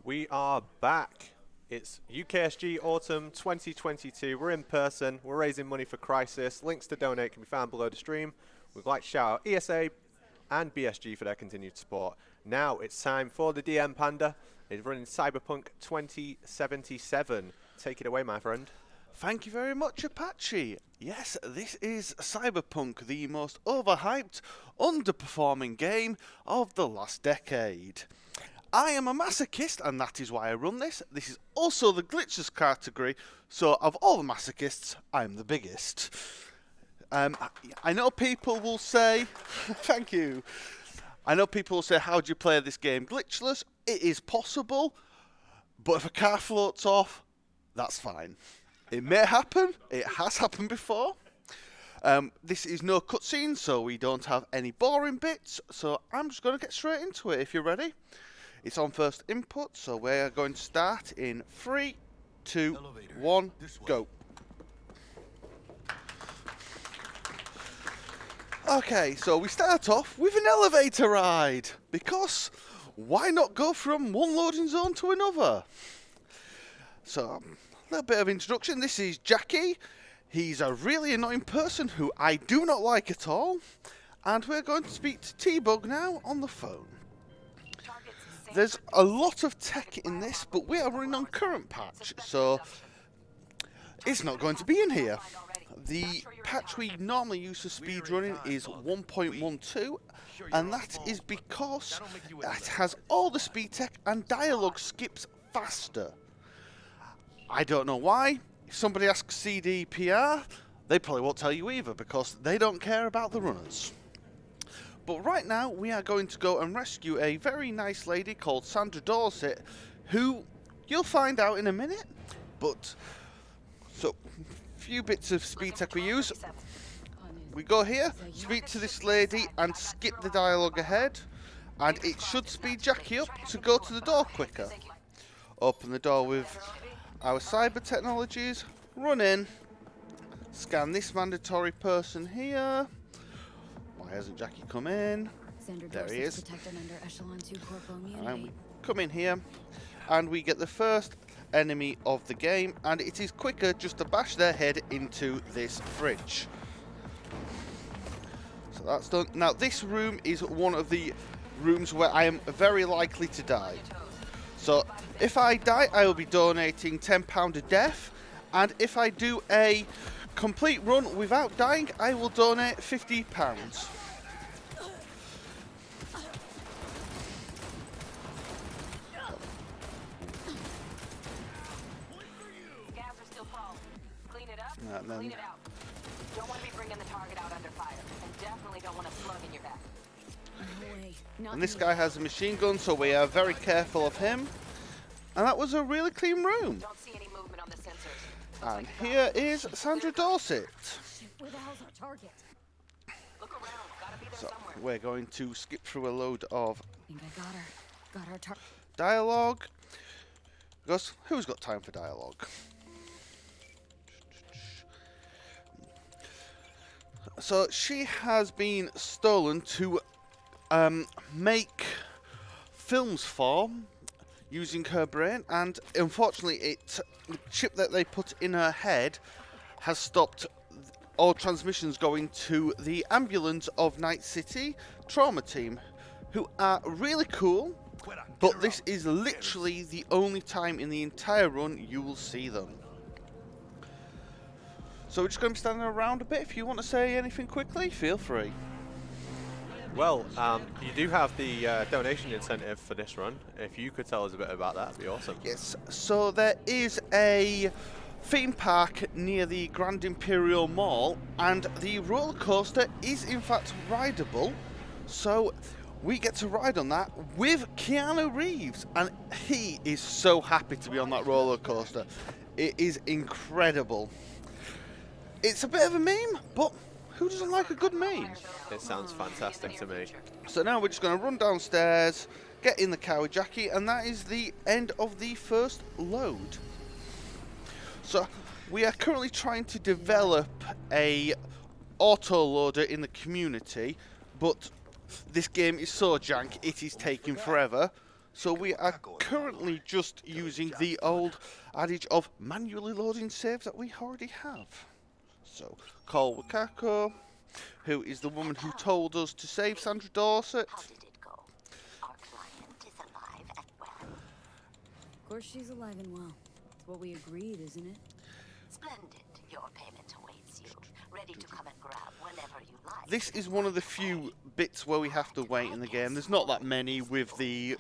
We are back. It's UKSG Autumn 2022. We're in person. We're raising money for Crisis. Links to donate can be found below the stream. We'd like to shout out ESA and BSG for their continued support. Now it's time for the Thedmpanda. It's running Cyberpunk 2077. Take it away, my friend. Thank you very much, Apache. Yes, this is Cyberpunk, the most overhyped, underperforming game of the last decade. I am a masochist, and that is why I run this. This is also the glitches category, so of all the masochists, I'm the biggest. I know people will say, thank you. I know people will say, how do you play this game glitchless? It is possible, but if a car floats off, that's fine. It may happen. It has happened before. This is no cutscene, so we don't have any boring bits. So I'm just going to get straight into it if you're ready. It's on first input, so we're going to start in 3, 2, 1, go. Okay, so we start off with an elevator ride, because why not go from one loading zone to another? So, a little bit of introduction. This is Jackie. He's a really annoying person who I do not like at all. And we're going to speak to T-Bug now on the phone. There's a lot of tech in this, but we are running on current patch, so it's not going to be in here. The patch we normally use for speedrunning is 1.12, and that is because it has all the speed tech and dialogue skips faster. I don't know why. If somebody asks CDPR, they probably won't tell you either, because they don't care about the runners. But right now, we are going to go and rescue a very nice lady called Sandra Dorset, who you'll find out in a minute. But, so, few bits of speed tech we use. We go here, speak to this lady, and skip the dialogue ahead. And it should speed Jackie up to go to the door quicker. Open the door with our cyber technologies, run in, scan this mandatory person here. Why hasn't Jackie come in? There he is. And we come in here, and we get the first enemy of the game, and it is quicker just to bash their head into this fridge. So that's done. Now this room is one of the rooms where I am very likely to die. So if I die, I will be donating £10 a death, and if I do a complete run without dying, I will donate £50. And then, don't want to be bringing the target out under fire, and definitely don't want a slug in your back. And this guy has a machine gun, so we are very careful of him. And that was a really clean room. Don't see any movement on the sensors. And here is Sandra Dorset. Where the hell's our target? Look around. Gotta be there So somewhere. we're going to skip through a load of I think I got her. Got her target. dialogue. Because who's got time for dialogue? So she has been stolen to make films for using her brain, and unfortunately the chip that they put in her head has stopped all transmissions going to the ambulance of Night City trauma team, who are really cool, but this is literally the only time in the entire run you will see them. So we're just going to be standing around a bit. If you want to say anything quickly, feel free. Well, you do have the donation incentive for this run. If you could tell us a bit about that, that'd be awesome. Yes, so there is a theme park near the Grand Imperial Mall, and the roller coaster is in fact rideable. So we get to ride on that with Keanu Reeves, and he is so happy to be on that roller coaster. It is incredible. It's a bit of a meme, but who doesn't like a good meme? It sounds fantastic to me. So now we're just going to run downstairs, get in the car with Jackie, and that is the end of the first load. So we are currently trying to develop a auto-loader in the community, but this game is so jank, it is taking forever. So we are currently just using the old adage of manually loading saves that we already have. So, call Wakako, who is the woman who told us to save Sandra Dorset. How did it go? Our client is alive and well. Of course she's alive and well. It's what we agreed, isn't it? Splendid. Your payment awaits you. Ready to come and grab whenever you like. This is one of the few bits where we have to wait in the game. There's not that many with the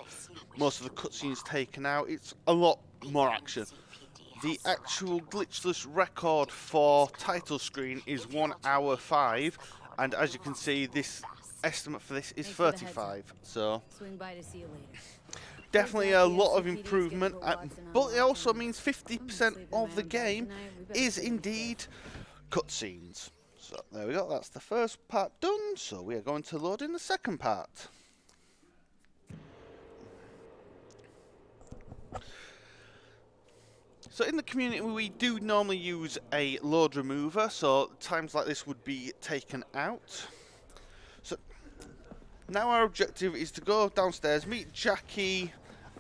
most of the cutscenes taken out. It's a lot more action. The actual glitchless record for title screen is 1 hour 5, and as you can see, this estimate for this is 35. So Swing by to see you later. definitely a lot of improvement, but it also means 50% of the game is indeed cutscenes. So there we go, that's the first part done, so we are going to load in the second part. So in the community we do normally use a load remover, so times like this would be taken out. So now our objective is to go downstairs, meet Jackie,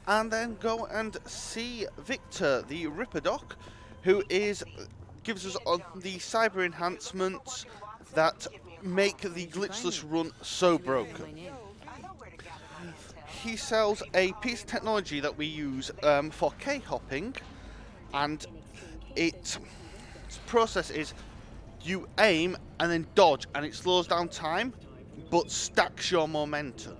and then go and see Victor, the Ripper Doc, who gives us the cyber enhancements that make the glitchless run so broken. He sells a piece of technology that we use for K-hopping, and its process is you aim and then dodge, and it slows down time but stacks your momentum,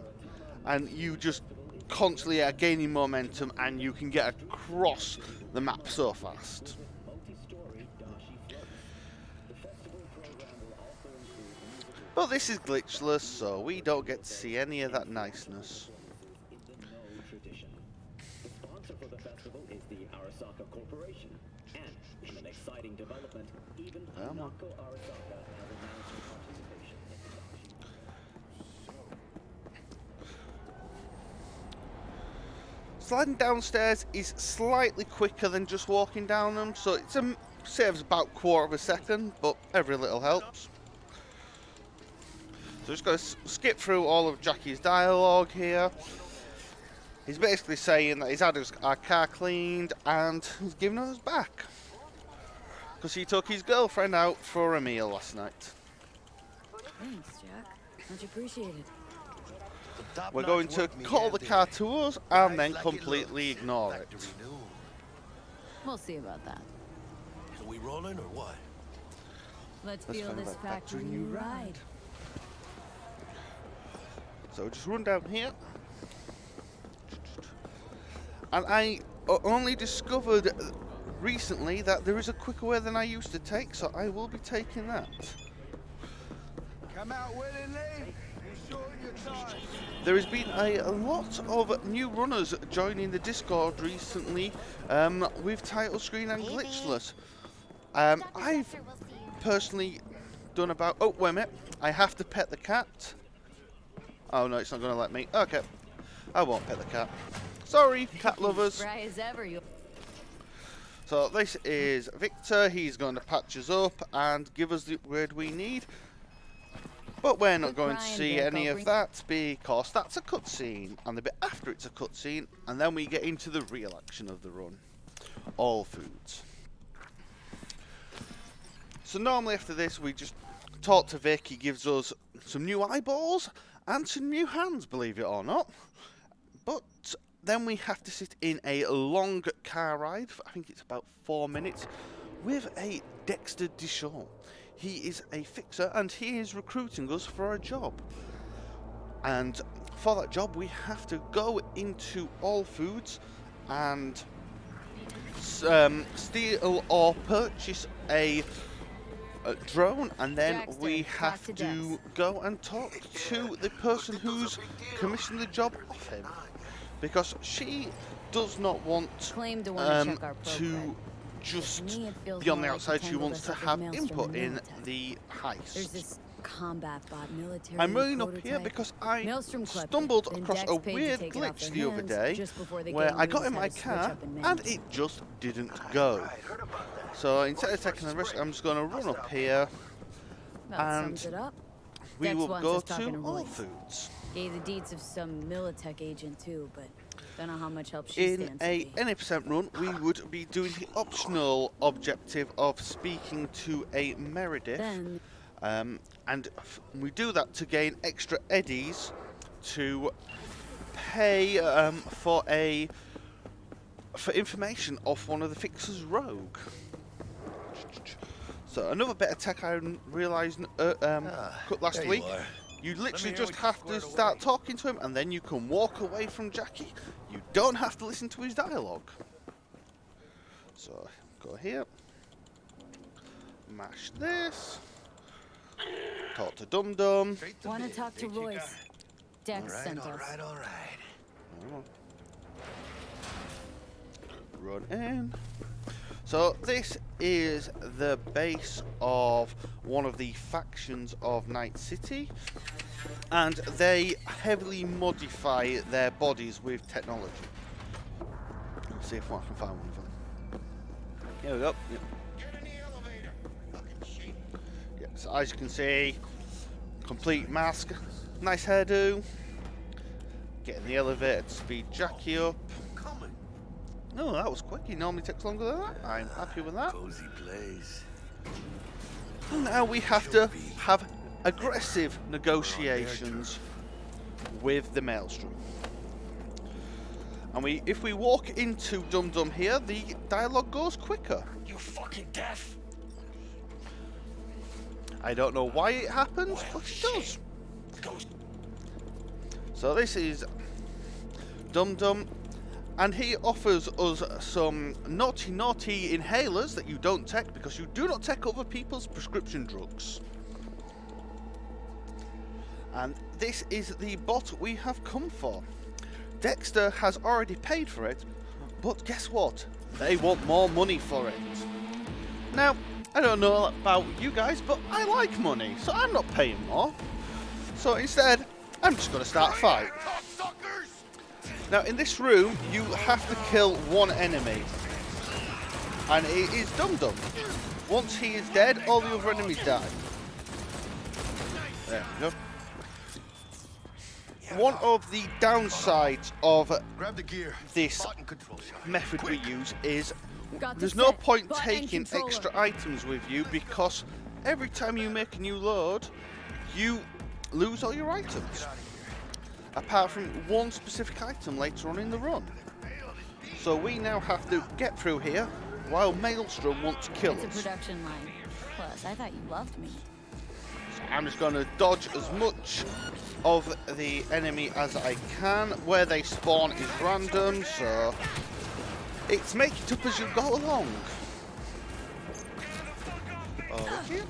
and you just constantly are gaining momentum, and you can get across the map so fast. But this is glitchless, so we don't get to see any of that niceness. Sliding downstairs is slightly quicker than just walking down them, so it saves about 1/4 of a second, but every little helps. So just going to skip through all of Jackie's dialogue here. He's basically saying that he's had our car cleaned and he's giving us back because he took his girlfriend out for a meal last night. Thanks, Jack. Much appreciated. We're going to call the car to us and then completely ignore it. We'll see about that. So we rolling or what? Let's Let's feel find this that factory new ride. So just run down here. And I only discovered recently that there is a quicker way than I used to take, so I will be taking that. Come out willingly. You're short your time. There has been a lot of new runners joining the Discord recently with title screen and glitchless. I've personally done about... Oh, wait a minute. I have to pet the cat. Oh, no, it's not going to let me. Okay. I won't pet the cat. Sorry, cat lovers. Spry as ever, you. So this is Victor. He's going to patch us up and give us the upgrade we need. But we're not going to see any of that because that's a cutscene, and the bit after it's a cutscene, and then we get into the real action of the run. All foods. So normally after this we just talk to Vic. He gives us some new eyeballs and some new hands, believe it or not. But then we have to sit in a long car ride, I think it's about 4 minutes, with a Dexter Deschamps. He is a fixer and he is recruiting us for a job. And for that job we have to go into All Foods and steal or purchase a drone, and then we have to go and talk to the person who's commissioned the job off him, because she does not want to just be on the outside. She wants to have input in the heist. There's this combat bot military. I'm running up here because I stumbled across a weird glitch the other day where I got in my car and it just didn't go. So instead of taking the risk, I'm just going to run up here and we will go to All Foods. Gave the deeds of some Militech agent too, but Don't know how much help she In stands to a me. any percent run, we would be doing the optional objective of speaking to a Meredith. Then And we do that to gain extra eddies to pay for information off one of the Fixer's rogue. So another bit of tech I realised last week. You literally just have to start talking to him and then you can walk away from Jackie. You don't have to listen to his dialogue. So go here, mash this, talk to Dum Dum. want to talk to Royce. Dex sent us. All right. Run in. So this is the base of one of the factions of Night City, and they heavily modify their bodies with technology. Let's see if I can find one of them. Here we go. Yep. Get in the elevator. Fucking shit. Yeah, so as you can see, complete mask, nice hairdo. Get in the elevator to speed Jackie up. Coming. Oh, that was quick. He normally takes longer than that. I'm happy with that. Cozy place. And now we have to have aggressive negotiations with the Maelstrom. And if we walk into Dum Dum here, the dialogue goes quicker. You fucking deaf. I don't know why it happens, but it does. Ghost. So this is Dum Dum, and he offers us some naughty inhalers that you don't take because you do not take other people's prescription drugs. And this is the bot we have come for. Dexter has already paid for it, but guess what? They want more money for it. Now, I don't know about you guys, but I like money, so I'm not paying more. So instead, I'm just going to start a fight. Now, in this room, you have to kill one enemy, and it is Dum Dum. Once he is dead, all the other enemies die. There we go. One of the downsides of Grab the gear. this Button control shot. method we use is Got there's the no set. point Button taking controller. extra items with you because every time you make a new load, you lose all your items. Apart from one specific item later on in the run. So we now have to get through here while Maelstrom wants to kill It's a us. production line. Plus, I thought you loved me. So I'm just going to dodge as much of the enemy as I can. Where they spawn is random, so it's make it up as you go along. Over here.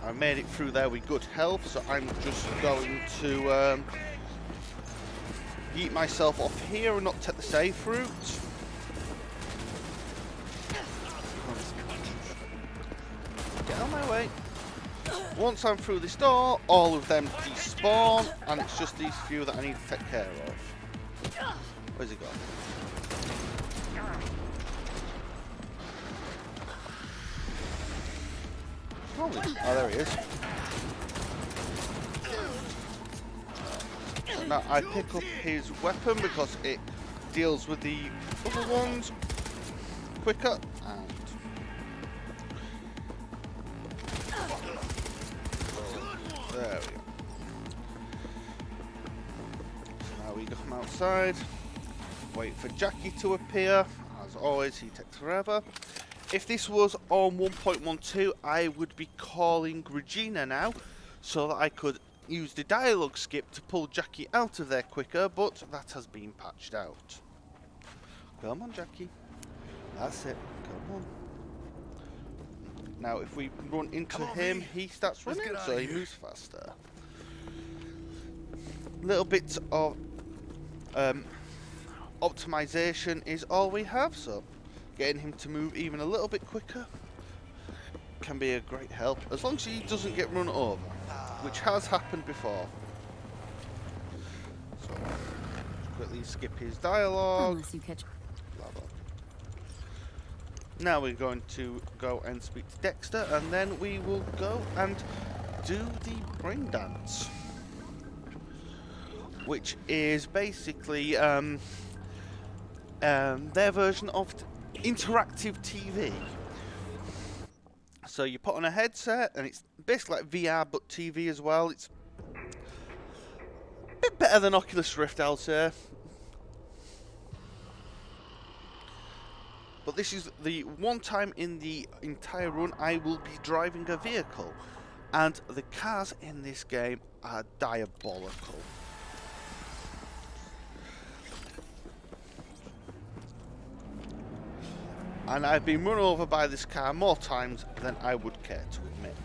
I made it through there with good health, so I'm just going to yeet myself off here and not take the safe route. Get out of my way. Once I'm through this door, all of them despawn, and it's just these few that I need to take care of. Where's he gone? Oh, there he is. Now I pick up his weapon because it deals with the other ones quicker. And there we go. So now we come outside, wait for Jackie to appear. As always, he takes forever. If this was on 1.12, I would be calling Regina now, so that I could use the dialogue skip to pull Jackie out of there quicker, but that has been patched out. Come on, Jackie. That's it. Come on. Now, if we run into him, he starts running, so he moves faster. Little bits of optimization is all we have, so getting him to move even a little bit quicker can be a great help, as long as he doesn't get run over, which has happened before. So, just quickly skip his dialogue. Unless you catch. Blah, blah. Now we're going to go and speak to Dexter, and then we will go and do the brain dance. which is basically their version of interactive TV. So you put on a headset, and it's basically like VR but TV as well. It's a bit better than Oculus Rift, I'll say. But this is the one time in the entire run I will be driving a vehicle, and the cars in this game are diabolical. And I've been run over by this car more times than I would care to admit.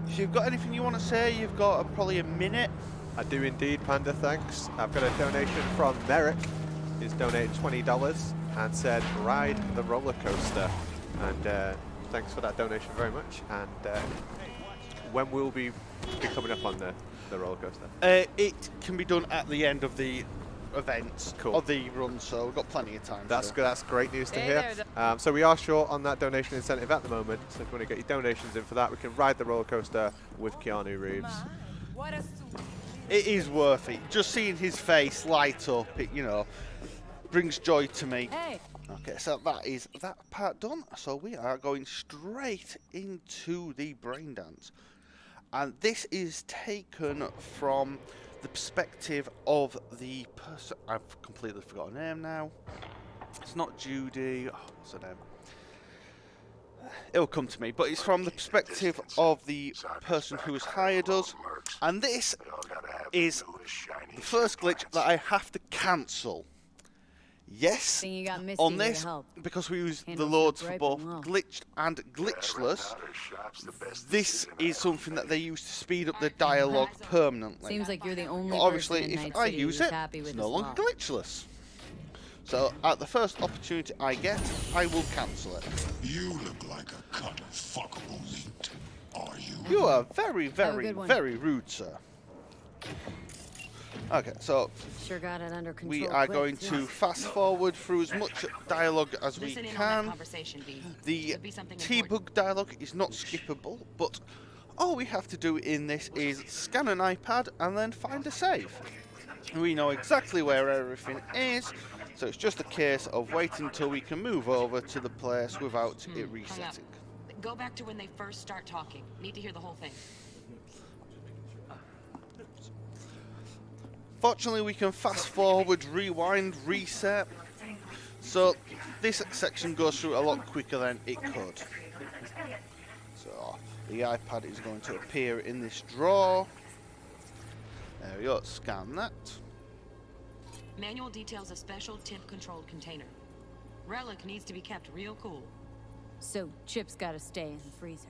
If you've got anything you want to say, you've got probably a minute. I do indeed, Panda, thanks. I've got a donation from Merrick. He's donated $20 and said, ride the roller coaster. And thanks for that donation very much. And when will we be coming up on the roller coaster? It can be done at the end of the events, cool. of the run, so we've got plenty of time. That's good. That's great news to hear. So we are short on that donation incentive at the moment. So if you want to get your donations in for that, we can ride the roller coaster with Keanu Reeves. It is worth it. Just seeing his face light up, it, you know, brings joy to me. Hey. Okay, so that is that part done. So we are going straight into the brain dance. And this is taken from the perspective of the person. I've completely forgotten her name now. It's not Judy. Oh, what's her name? It'll come to me. But it's from the perspective of the person who has hired us. And this is the first glitch that I have to cancel. Yes, on this, because we use the loads for both glitched and glitchless, this is something that they use to speed up the dialogue permanently. Seems like you're the only but obviously, person in if Night I City use who's it, happy it's with no this longer law. glitchless. So, at the first opportunity I get, I will cancel it. You look like a cut of fuckable meat, are you? You are very, Have a very, good one. very rude, sir. Okay, so Sure got it under control. we are quick, going too. to fast forward through as much dialogue as we Listen in on that can. conversation, V. The Could be something T-Bug dialogue is not skippable, but all we have to do in this is scan an iPad and then find a save. We know exactly where everything is, so it's just a case of waiting until we can move over to the place without it Hung up. resetting. Go back to when they first start talking. Need to hear the whole thing. Fortunately, we can fast forward, rewind, reset. So this section goes through a lot quicker than it could. So the iPad is going to appear in this drawer. There we go, scan that. Manual details a special temp-controlled container. Relic needs to be kept real cool. So Chip's got to stay in the freezer.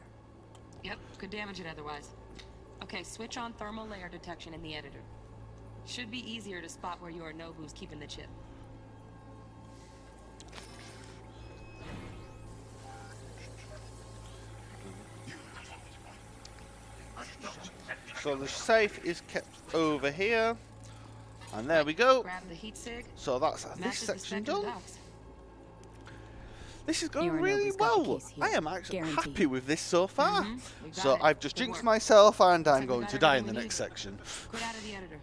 Yep, could damage it otherwise. Okay, switch on thermal layer detection in the editor. Should be easier to spot where you or know who's keeping the chip. So the safe is kept over here. And there we go. Grab the heat sig. So that's this Matches the section spec of the done. box. This is going You or really Nobu's got a well. piece here, I am actually guaranteed. happy with this so far. We got So it. I've just Good jinxed work. myself and I'm Looks like we going got to die in everything the we next need. section. Quit out of the editor.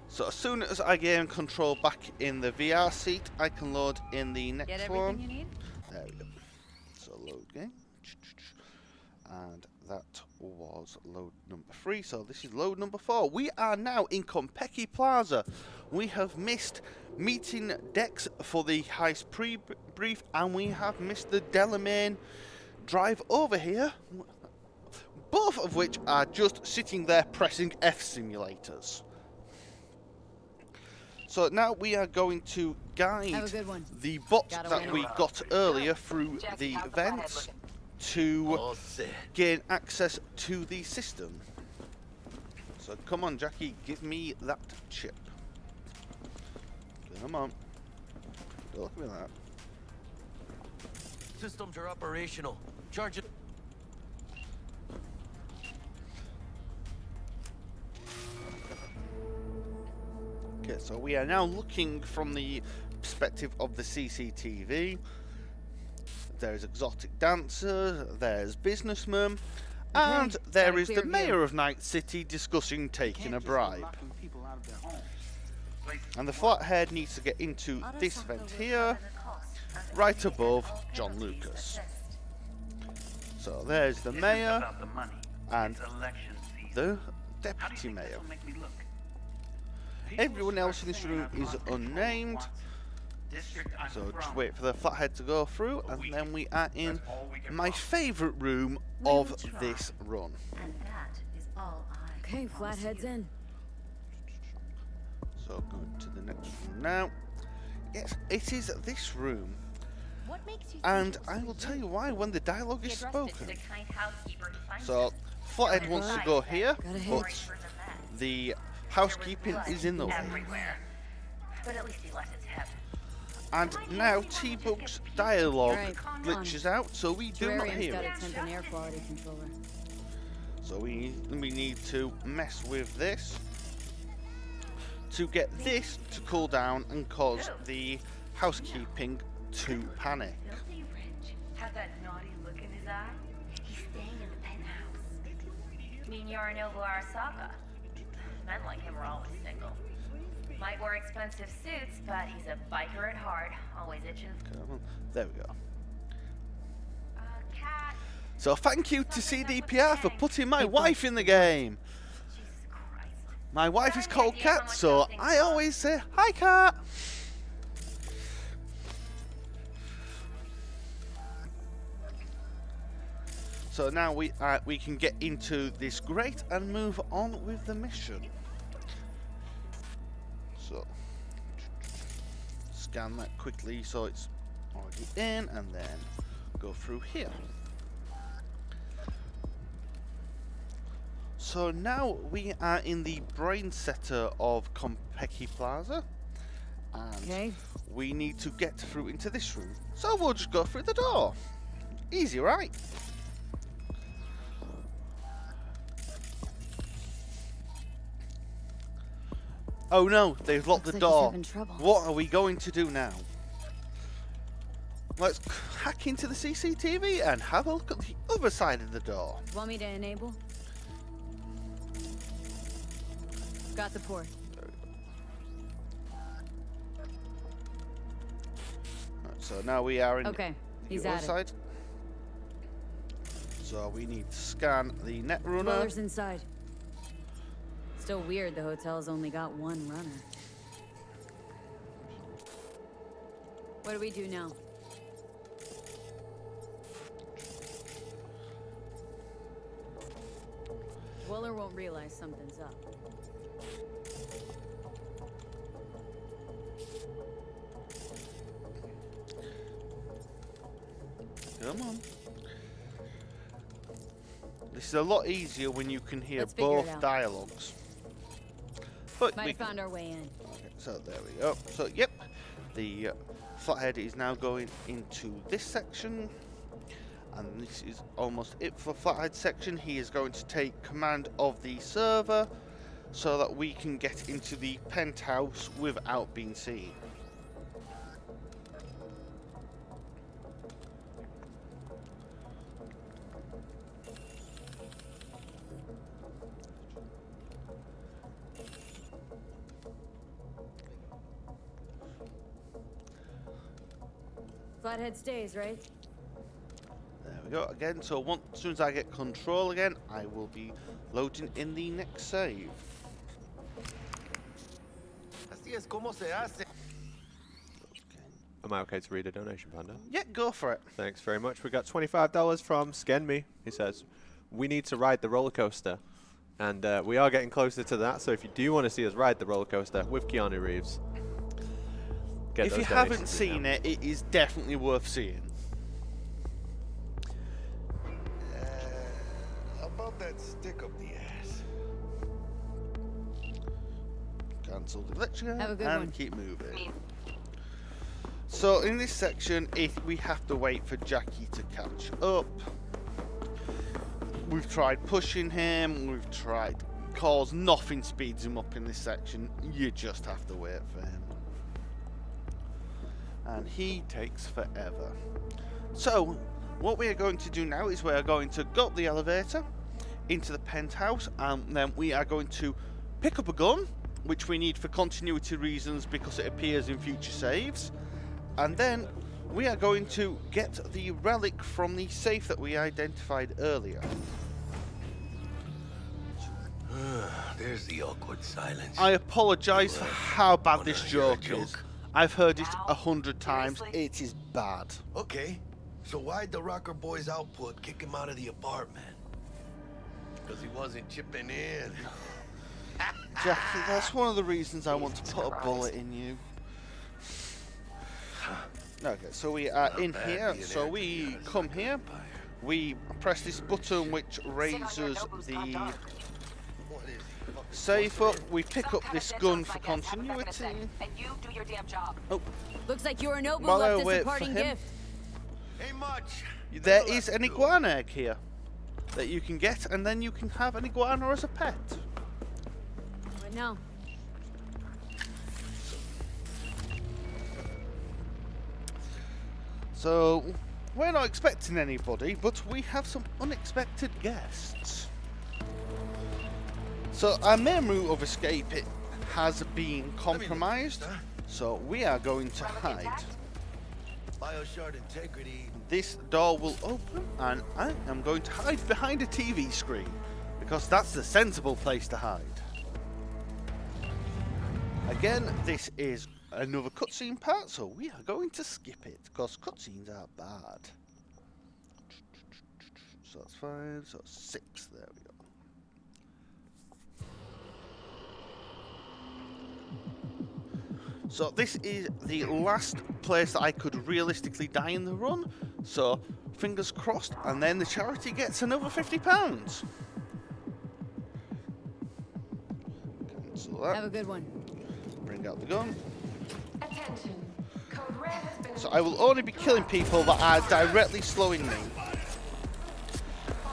So as soon as I gain control back in the VR seat, I can load in the Get next everything one. you need? There we go. So load game. And that was load number 3. So this is load number 4. We are now in Konpeki Plaza. We have missed meeting Dex for the heist pre-brief, and we have missed the Delamain drive over here. Both of which are just sitting there pressing F simulators. So now we are going to guide Have a good one. the bot Gotta that win. we got earlier through the events to gain access to the system. So come on, Jackie, give me that chip. Come on. Don't look at me like that. Systems are operational. Charge it. Okay, so we are now looking from the perspective of the CCTV. there's exotic dancers, there's businessmen, and there got a is the clear mayor view. of Night City discussing taking a bribe. Locking people out of their homes. And the flathead needs to get into this vent here, right above John Lucas. So there's the mayor and the deputy mayor. Everyone else in this room is unnamed, so just wait for the flathead to go through, and then we are in my favourite room of this run. And that is all I Okay, Flathead's in. So going to the next room now. Yes, it is this room, What makes you and I will tell you why when the dialogue is spoken. kind housekeeper who finds So Flathead wants to go here, Gotta hit. but the housekeeping is in the way. everywhere. But at least he left his head. And now T-Bug's dialogue Right, glitches out, so we do not Terrarium's hear got it. a temp and air quality controller. So we need to mess with this to get this to cool down and cause the housekeeping to panic. Filthy rich. Have that naughty look in his eye. He's staying in the penthouse. Mean Yorinobu Arasaka. Men like him are always single. Might wear expensive suits, but he's a biker at heart. Always itching. Come on. There we go. Cat. So thank you to CDPR for putting my wife in the game. Jesus Christ. My wife is called Kat, so I always say, "Hi, Kat." So now we can get into this grate and move on with the mission. So scan that quickly so it's already in, and then go through here. So now we are in the brain setter of Konpeki Plaza, and Okay. we need to get through into this room. So we'll just go through the door. Easy, right? Oh no, they've locked Looks the like he's door. having trouble. What are we going to do now? Let's hack into the CCTV and have a look at the other side of the door. Want me to enable? Got the port. Right, so now we are in Okay, he's the other at it. side. So we need to scan the Netrunner. Dwellers inside. Still weird the hotel's only got one runner. What do we do now? Dweller won't realize something's up. Come on. This is a lot easier when you can hear Let's figure it both out. dialogues. But Might we have found our way in. Okay, so there we go. So yep, the flathead is now going into this section, and this is almost it for flathead section. He is going to take command of the server so that we can get into the penthouse without being seen. Flathead stays, right? There we go again. So as soon as I get control again, I will be loading in the next save. Así es como se hace. Am I okay to read a donation, Panda? Yeah, go for it. Thanks very much. We got $25 from Skenme. He says, we need to ride the roller coaster. And we are getting closer to that, so if you do want to see us ride the roller coaster with Keanu Reeves, get If those you haven't donations in seen now. it, it is definitely worth seeing. About that stick up the ass. Cancel the lecture Have a good and one. keep moving. So in this section, we have to wait for Jackie to catch up. We've tried pushing him, we've tried calls, nothing speeds him up in this section. You just have to wait for him. And he takes forever. So, what we are going to do now is we are going to go up the elevator into the penthouse, and then we are going to pick up a gun, which we need for continuity reasons because it appears in future saves. And then we are going to get the relic from the safe that we identified earlier. There's the awkward silence. I apologise for how bad this Wanna hear a joke is. joke? I've heard it 100 times. It is bad. Okay, so why'd the Rocker Boys output kick him out of the apartment? Because he wasn't chipping in. Jackie, that's one of the reasons I want to put a bullet in you. Okay, so we are in here. So we come here. We press this button which raises the safe up. We pick up this gun for continuity. And you do your damn job. Oh, Looks like Yorinobu While I left us wait a for parting him. gift. Ain't much. there is an iguana egg here that you can get, and then you can have an iguana as a pet. What now? So, we're not expecting anybody, but we have some unexpected guests. So, our main route of escape has been compromised, so we are going to hide. Bioshard integrity. This door will open, and I am going to hide behind a TV screen, because that's the sensible place to hide. Again, this is another cutscene part, so we are going to skip it, because cutscenes are bad. So that's 5, so 6, there we go. So this is the last place that I could realistically die in the run, so fingers crossed, and then the charity gets another £50. Cancel that. Have a good one. Bring out the gun. Attention. Code red has been So I will only be killing people that are directly slowing me.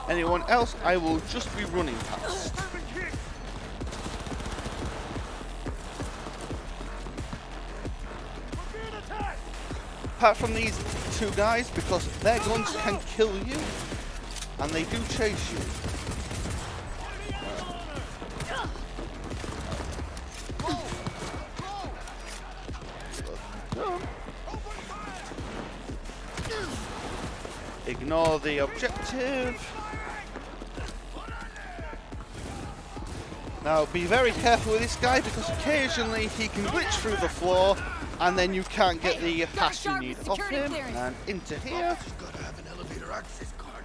Anyone else, I will just be running past. Apart from these two guys, because their guns can kill you, and they do chase you. Ignore the objective. Now be very careful with this guy, because occasionally he can glitch through the floor and then you can't get the pass you need off him. And into here. Gotta have an elevator access card.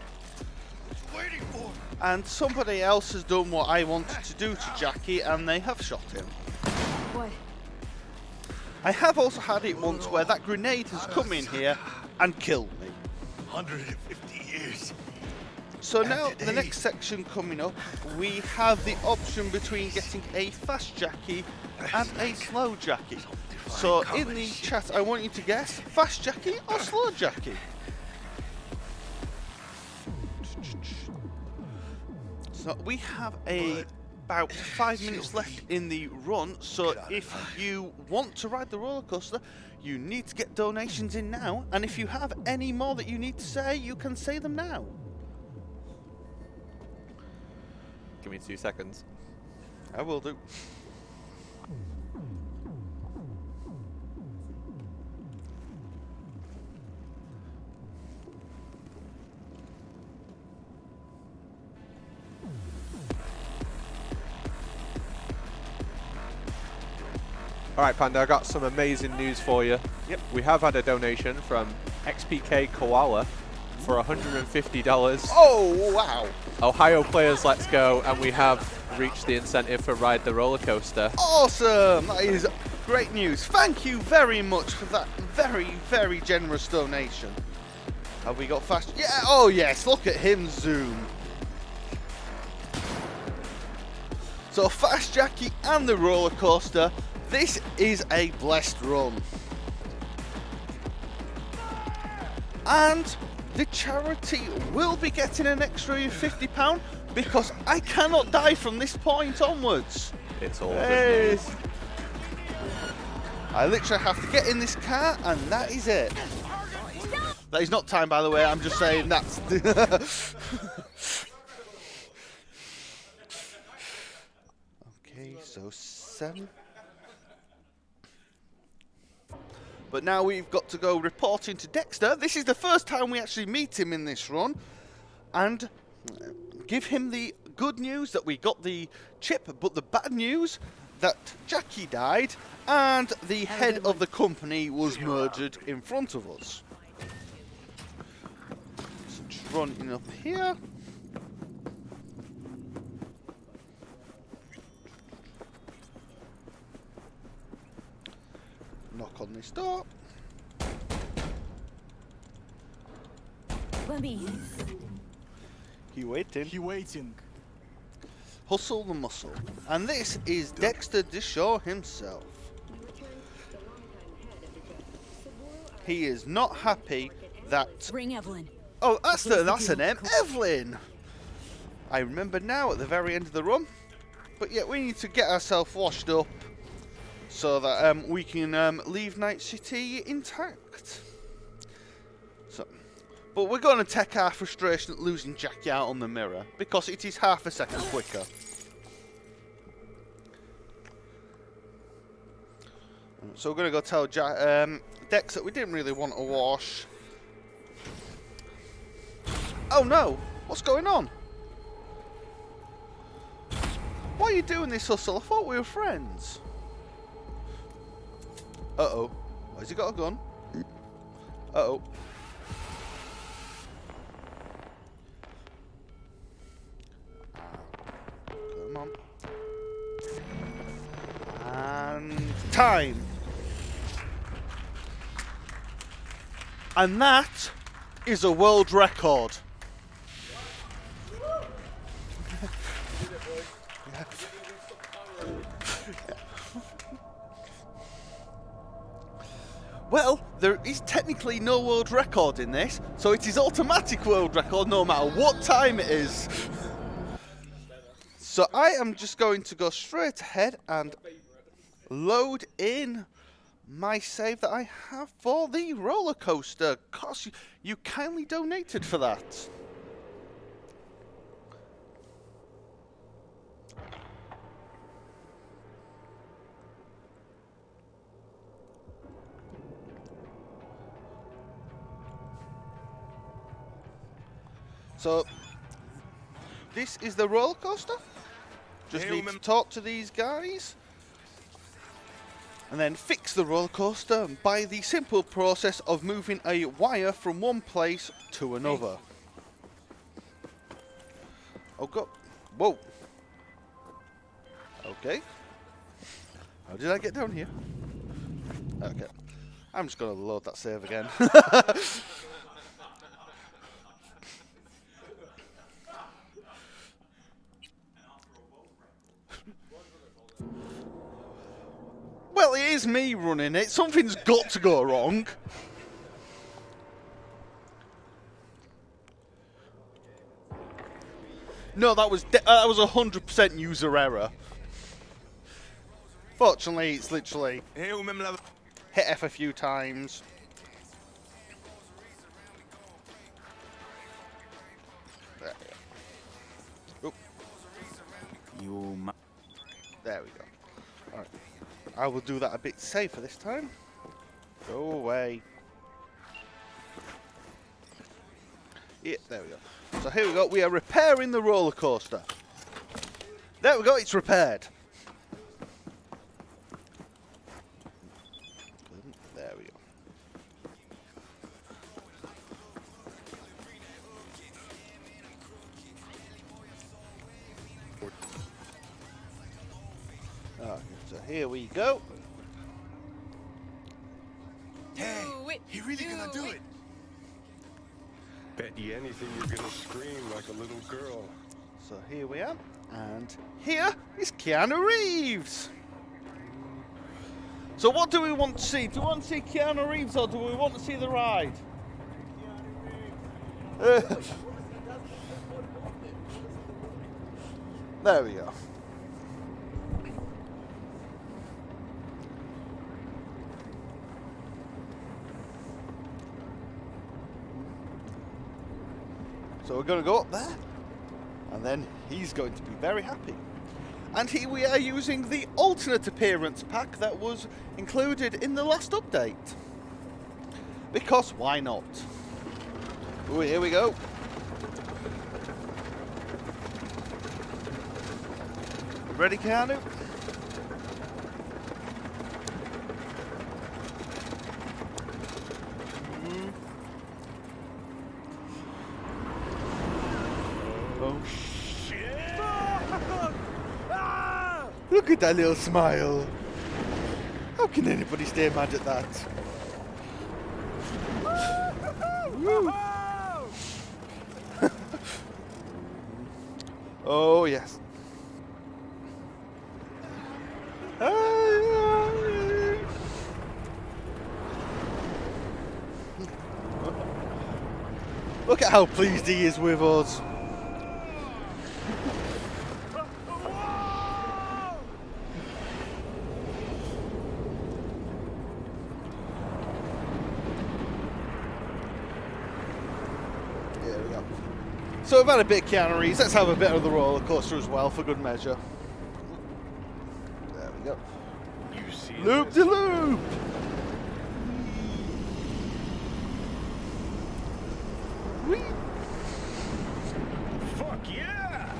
What's waiting for? And somebody else has done what I wanted to do to Jackie, and they have shot him. What? I have also had it once where that grenade has come in here and killed me. 150 years. So now, the next section coming up, we have the option between getting a fast Jackie and a slow Jackie. So in the chat, I want you to guess, fast Jackie or slow Jackie? So we have about 5 minutes left in the run, so if you want to ride the roller coaster, you need to get donations in now, and if you have any more that you need to say, you can say them now. Give me 2 seconds. I will do. Alright, Panda, I got some amazing news for you. Yep. We have had a donation from XPK Koala for $150. Oh, wow. Ohio players, let's go. And we have reached the incentive for Ride the Roller Coaster. Awesome. That is great news. Thank you very much for that very, very generous donation. Have we got fast? Yeah. Oh, yes. Look at him zoom. So, Fast Jackie and the roller coaster. This is a blessed run. And the charity will be getting an extra £50 because I cannot die from this point onwards. It's all Hey. good news. I literally have to get in this car, and that is it. That is not time, by the way. I'm just saying that's... Okay, so 7. But now we've got to go reporting to Dexter. This is the first time we actually meet him in this run. And give him the good news that we got the chip, but the bad news that Jackie died and the head of the company was murdered in front of us. So just running up here. Knock on this door. Let me. He waiting. He waiting. Hustle the muscle. And this is Dexter Deshaw himself. He is not happy that... Bring Evelyn. Oh, that's an M. Evelyn! I remember now at the very end of the run. But yeah, we need to get ourselves washed up so that we can leave Night City intact. So, but we're going to take our frustration at losing Jackie out on the mirror because it is half a second quicker. So we're going to go tell Dex that we didn't really want to wash. Oh no! What's going on? Why are you doing this, Hustle? I thought we were friends. Uh-oh. Has he got a gun? Uh-oh. Come on. And time. And that is a world record. Well, there is technically no world record in this, so it is automatic world record no matter what time it is. So I am just going to go straight ahead and load in my save that I have for the roller coaster, because you kindly donated for that. So, this is the roller coaster. Just need to talk to these guys. And then fix the roller coaster by the simple process of moving a wire from one place to another. Oh god. Whoa. Okay. How did I get down here? Okay. I'm just going to load that save again. Well, it is me running it. Something's got to go wrong. No, that was 100% user error. Fortunately, it's literally hit F a few times. There we go. There we go. All right. I will do that a bit safer this time. Go away. Yeah, there we go. So here we go. We are repairing the roller coaster. There we go. It's repaired. There we go. Okay, so here we go. Hey, he really gonna do it? Bet you anything you're gonna scream like a little girl. So here we are, and here is Keanu Reeves. So what do we want to see? Do we want to see Keanu Reeves or do we want to see the ride? There we go. So we're going to go up there, and then he's going to be very happy. And here we are using the alternate appearance pack that was included in the last update. Because why not? Ooh, here we go. Ready, Keanu? Oh shit! Look at that little smile. How can anybody stay mad at that? Woo. Oh yes. Look at how pleased he is with us. There we go. So we've had a bit of Keanu Reeves. Let's have a bit of the roller coaster as well for good measure. There we go. You see Loop de loop. Whee. Fuck yeah!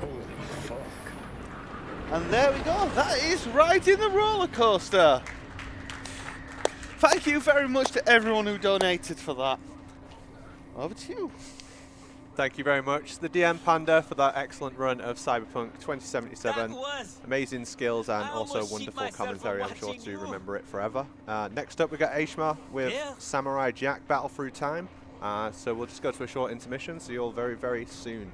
Holy fuck. And there we go. That is riding the roller coaster. Thank you very much to everyone who donated for that. Over to you. Thank you very much, the Thedmpanda, for that excellent run of Cyberpunk 2077. Amazing skills and also wonderful commentary. I'm sure to remember it forever. Next up, we got Ashma with Samurai Jack Battle Through Time. So we'll just go to a short intermission. See you all very, very soon.